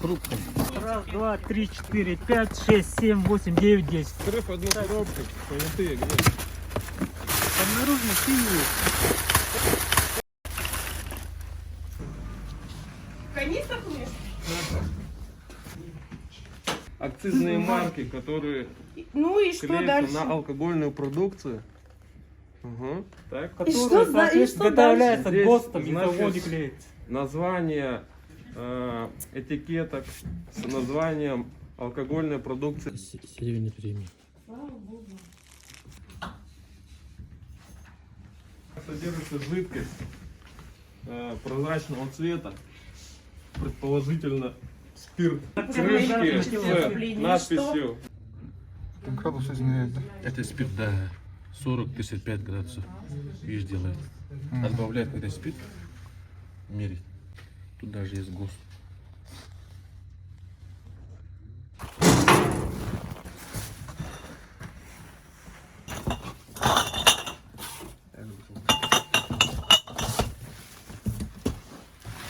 трубкам. Раз, два, три, четыре, пять, шесть, семь, восемь, девять, десять. Срыв одну коробку, понятые где? Обнаружено синие. Канистр умеешь? Акцизные марки, которые Ну и что клеятся дальше? на алкогольную продукцию. Угу. Так. И что Которые, за- и соответственно, что изготовляется дальше? ГОСТом, Здесь, и того не значит, клеится. Название этикеток с названием алкогольной продукции. Серебряный премии. Содержится жидкость прозрачного цвета, предположительно спирт. Крышки с надписью. Там градус измеряет, да? Это спирт, да, 40-35 градусов. Видишь, делает. Отбавляет, когда спирт, мерит. Тут даже есть ГОСТ.